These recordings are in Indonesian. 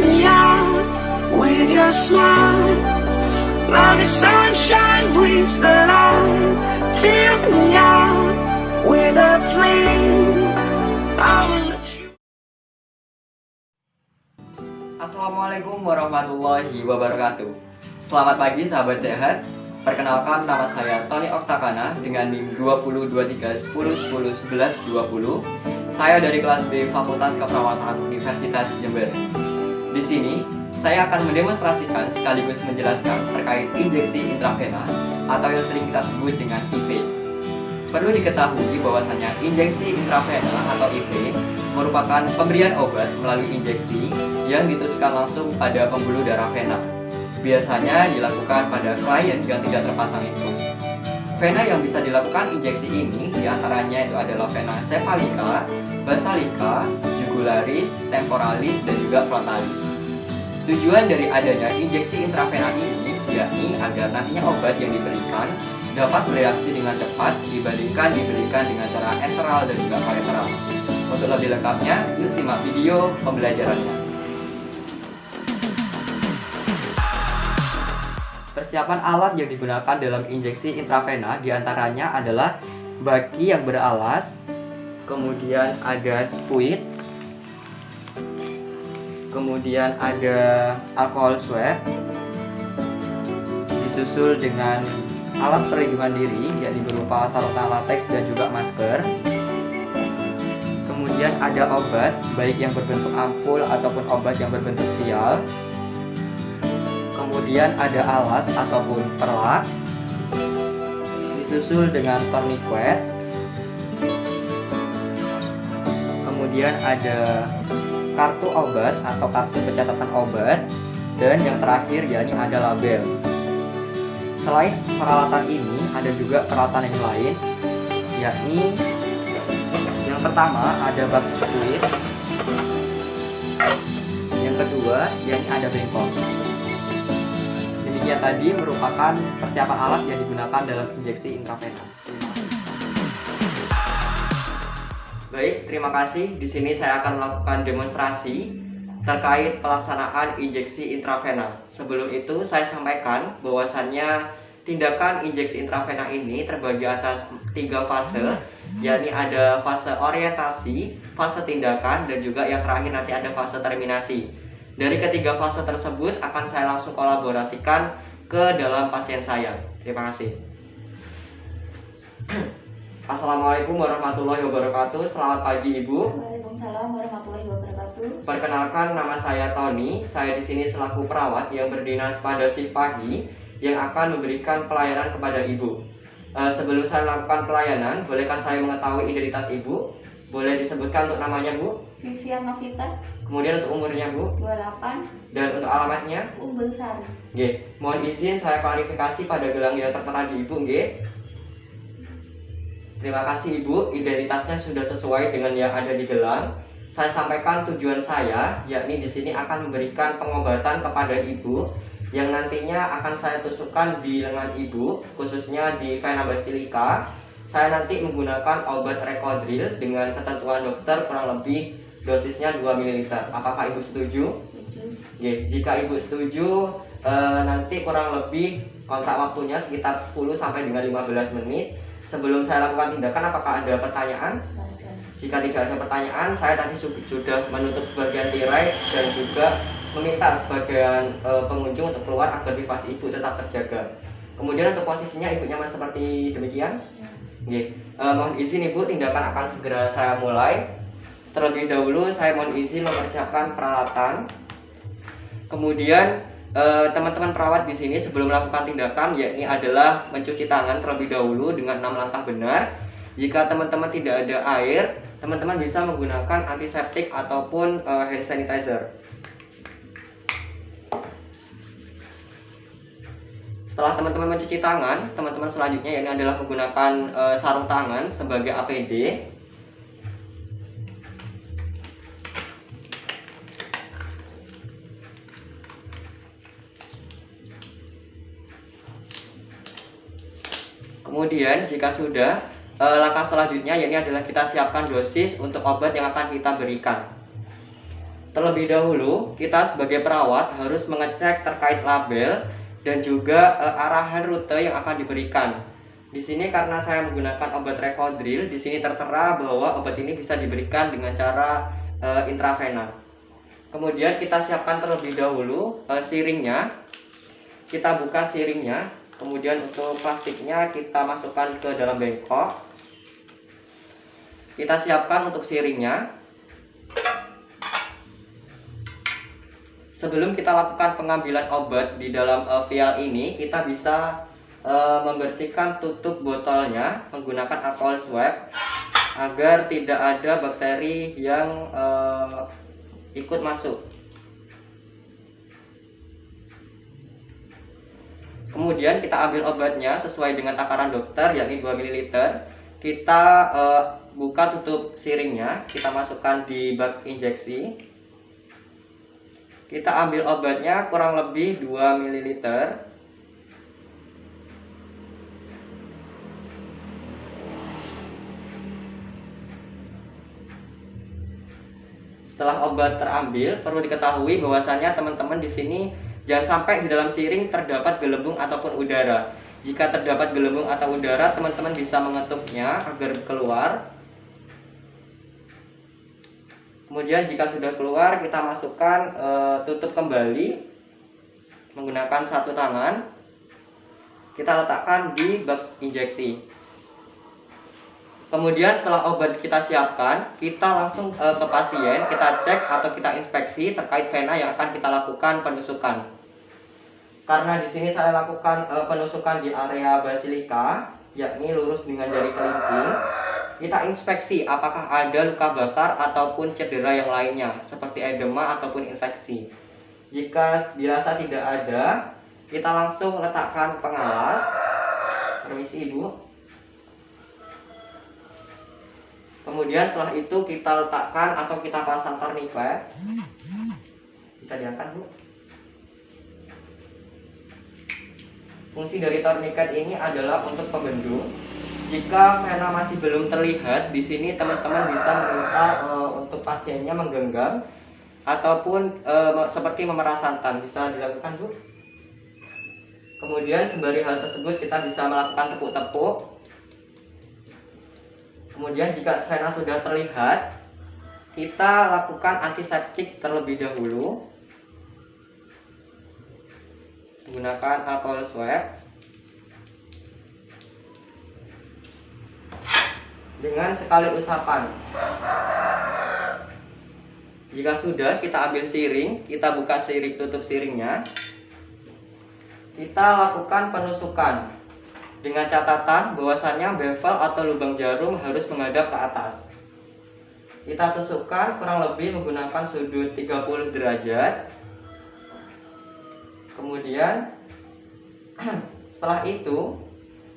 me out with your smile. Now the sunshine brings the light. Fill me out with a flame. I will let you. Assalamualaikum warahmatullahi wabarakatuh. Selamat pagi sahabat sehat. Perkenalkan, nama saya Tony Oktakana dengan NIM 202310101120. Saya dari kelas B Fakultas Keperawatan Universitas Jember. Di sini saya akan mendemonstrasikan sekaligus menjelaskan terkait injeksi intravena atau yang sering kita sebut dengan IV. Perlu diketahui bahwasanya injeksi intravena atau IV merupakan pemberian obat melalui injeksi yang ditusukkan langsung pada pembuluh darah vena. Biasanya dilakukan pada klien yang tidak terpasang infus. Vena yang bisa dilakukan injeksi ini diantaranya itu adalah vena cephalica, basalica, jugularis, temporalis, dan juga frontalis. Tujuan dari adanya injeksi intravena ini yakni agar nantinya obat yang diberikan dapat bereaksi dengan cepat dibandingkan diberikan dengan cara enteral dan juga parenteral. Untuk lebih lengkapnya, yuk simak video pembelajarannya. Persiapan alat yang digunakan dalam injeksi intravena diantaranya adalah baki yang beralas, kemudian ada spuit, kemudian ada alkohol swab, disusul dengan alat perlindungan diri yakni berupa sarung tangan latex dan juga masker. Kemudian ada obat baik yang berbentuk ampul ataupun obat yang berbentuk vial. Kemudian ada alas ataupun perlak, disusul dengan tourniquet. Kemudian ada kartu obat atau kartu pencatatan obat, dan yang terakhir yakni ada label. Selain peralatan ini ada juga peralatan yang lain, yakni yang pertama ada bak spuit, yang kedua yakni ada bengkok. Demikian tadi merupakan persiapan alat yang digunakan dalam injeksi intravena. Baik, terima kasih. Di sini saya akan melakukan demonstrasi terkait pelaksanaan injeksi intravena. Sebelum itu saya sampaikan bahwasannya tindakan injeksi intravena ini terbagi atas 3 fase, yakni ada fase orientasi, fase tindakan, dan juga yang terakhir nanti ada fase terminasi. Dari ketiga fase tersebut akan saya langsung kolaborasikan ke dalam pasien saya. Terima kasih. Assalamualaikum warahmatullahi wabarakatuh. Selamat pagi Ibu. Waalaikumsalam warahmatullahi wabarakatuh. Perkenalkan, nama saya Tony. Saya di sini selaku perawat yang berdinas pada shift pagi yang akan memberikan pelayanan kepada Ibu. Sebelum saya melakukan pelayanan, bolehkah saya mengetahui identitas Ibu? Boleh disebutkan untuk namanya Bu? Vivian Novita. Kemudian untuk umurnya Bu? 28. Dan untuk alamatnya? Umbul Sari. Nggih. Mohon izin saya klarifikasi pada gelang yang tertera di Ibu, nggih. Terima kasih Ibu, identitasnya sudah sesuai dengan yang ada di gelang. Saya sampaikan tujuan saya, yakni di sini akan memberikan pengobatan kepada Ibu yang nantinya akan saya tusukkan di lengan Ibu, khususnya di vena basilica. Saya nanti menggunakan obat Recodril dengan ketentuan dokter kurang lebih dosisnya 2 ml. Apakah Ibu setuju? Oke, jika Ibu setuju, nanti kurang lebih kontrak waktunya sekitar 10 sampai dengan 15 menit. Sebelum saya lakukan tindakan, apakah ada pertanyaan? Jika tidak ada pertanyaan, saya tadi sudah menutup sebagian tirai dan juga meminta sebagian pengunjung untuk keluar agar privasi Ibu tetap terjaga. Kemudian untuk posisinya Ibu nyaman seperti demikian? Mohon izin Ibu, tindakan akan segera saya mulai. Terlebih dahulu saya mohon izin mempersiapkan peralatan. Kemudian teman-teman perawat di sini sebelum melakukan tindakan yakni adalah mencuci tangan terlebih dahulu dengan 6 langkah benar. Jika teman-teman tidak ada air, teman-teman bisa menggunakan antiseptik ataupun hand sanitizer. Setelah teman-teman mencuci tangan, teman-teman selanjutnya yakni adalah menggunakan sarung tangan sebagai APD. Kemudian jika sudah, langkah selanjutnya yakni adalah kita siapkan dosis untuk obat yang akan kita berikan. Terlebih dahulu, kita sebagai perawat harus mengecek terkait label dan juga arahan rute yang akan diberikan. Di sini karena saya menggunakan obat Recodril, di sini tertera bahwa obat ini bisa diberikan dengan cara intravena. Kemudian kita siapkan terlebih dahulu siringnya. Kita buka siringnya, kemudian untuk plastiknya kita masukkan ke dalam bengkok. Kita siapkan untuk siringnya. Sebelum kita lakukan pengambilan obat di dalam vial ini, kita bisa membersihkan tutup botolnya menggunakan alkohol swab agar tidak ada bakteri yang ikut masuk. Kemudian kita ambil obatnya sesuai dengan takaran dokter, yakni 2 ml. Kita buka tutup siringnya, kita masukkan di bak injeksi. Kita ambil obatnya kurang lebih 2 ml. Setelah obat terambil, perlu diketahui bahwasannya teman-teman di sini jangan sampai di dalam siring terdapat gelembung ataupun udara. Jika terdapat gelembung atau udara, teman-teman bisa mengetuknya agar keluar. Kemudian jika sudah keluar, kita masukkan tutup kembali menggunakan satu tangan. Kita letakkan di bak injeksi. Kemudian setelah obat kita siapkan, kita langsung ke pasien, kita cek atau kita inspeksi terkait vena yang akan kita lakukan penusukan. Karena di sini saya lakukan penusukan di area basilika, yakni lurus dengan jari kelingking. Kita inspeksi apakah ada luka bakar ataupun cedera yang lainnya, seperti edema ataupun infeksi. Jika dirasa tidak ada, kita langsung letakkan pengalas. Permisi Ibu. Kemudian setelah itu kita letakkan atau kita pasang tourniquet. Bisa diangkat Bu. Fungsi dari tourniquet ini adalah untuk pembendung. Jika vena masih belum terlihat, di sini teman-teman bisa meminta untuk pasiennya menggenggam ataupun seperti memerah santan, bisa dilakukan Bu. Kemudian sembari hal tersebut kita bisa melakukan tepuk-tepuk. Kemudian jika vena sudah terlihat, kita lakukan antiseptik terlebih dahulu menggunakan alkohol swab. Dengan sekali usapan. Jika sudah, kita ambil siring, kita buka siring, tutup siringnya. Kita lakukan penusukan dengan catatan bahwasannya bevel atau lubang jarum harus menghadap ke atas. Kita tusukkan kurang lebih menggunakan sudut 30 derajat. Kemudian setelah itu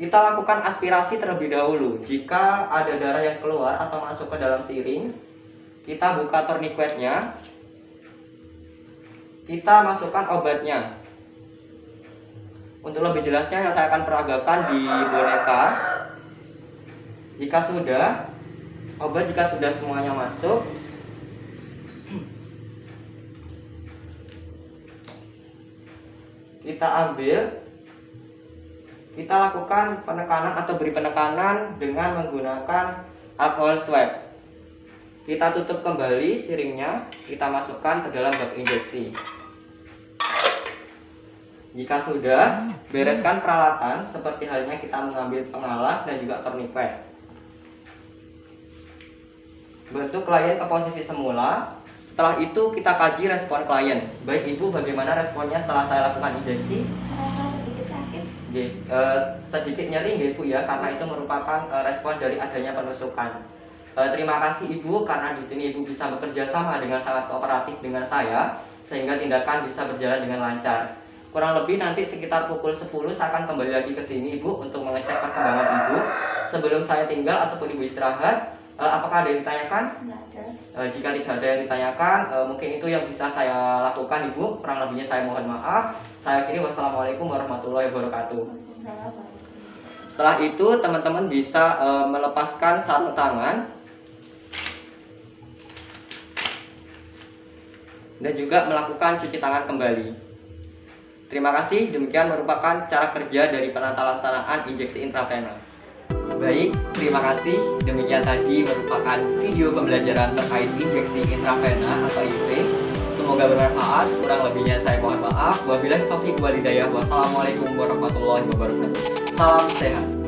kita lakukan aspirasi terlebih dahulu. Jika ada darah yang keluar atau masuk ke dalam siring, kita buka tourniquetnya. Kita masukkan obatnya. Untuk lebih jelasnya yang saya akan peragakan di boneka. Jika sudah semuanya masuk, kita ambil. Kita lakukan penekanan atau beri penekanan dengan menggunakan alkohol swab. Kita tutup kembali siringnya, kita masukkan ke dalam bak injeksi. Jika sudah, bereskan peralatan seperti halnya kita mengambil pengalas dan juga tourniquet. Bentuk klien ke posisi semula. Setelah itu kita kaji respon klien. Baik Ibu, bagaimana responnya setelah saya lakukan injeksi? Sedikit sakit. Sedikit nyeri nggih Bu ya, karena itu merupakan respon dari adanya penusukan. Terima kasih Ibu, karena di sini Ibu bisa bekerja sama dengan sangat kooperatif dengan saya, sehingga tindakan bisa berjalan dengan lancar. Kurang lebih nanti sekitar pukul 10 saya akan kembali lagi ke sini Ibu untuk mengecek perkembangan Ibu. Sebelum saya tinggal ataupun Ibu istirahat, apakah ada yang ditanyakan? Tidak ada. Jika tidak ada yang ditanyakan, mungkin itu yang bisa saya lakukan Ibu. Kurang lebihnya saya mohon maaf. Saya akhiri, wassalamualaikum warahmatullahi wabarakatuh. Setelah itu teman-teman bisa melepaskan sarung tangan. dan juga melakukan cuci tangan kembali. Terima kasih, demikian merupakan cara kerja dari penata laksanaan injeksi intravena. Baik, terima kasih. Demikian tadi merupakan video pembelajaran terkait injeksi intravena atau IV. Semoga bermanfaat, kurang lebihnya saya mohon maaf. Wabillahi taufiq wal hidayah. Wassalamualaikum warahmatullahi wabarakatuh. Salam sehat.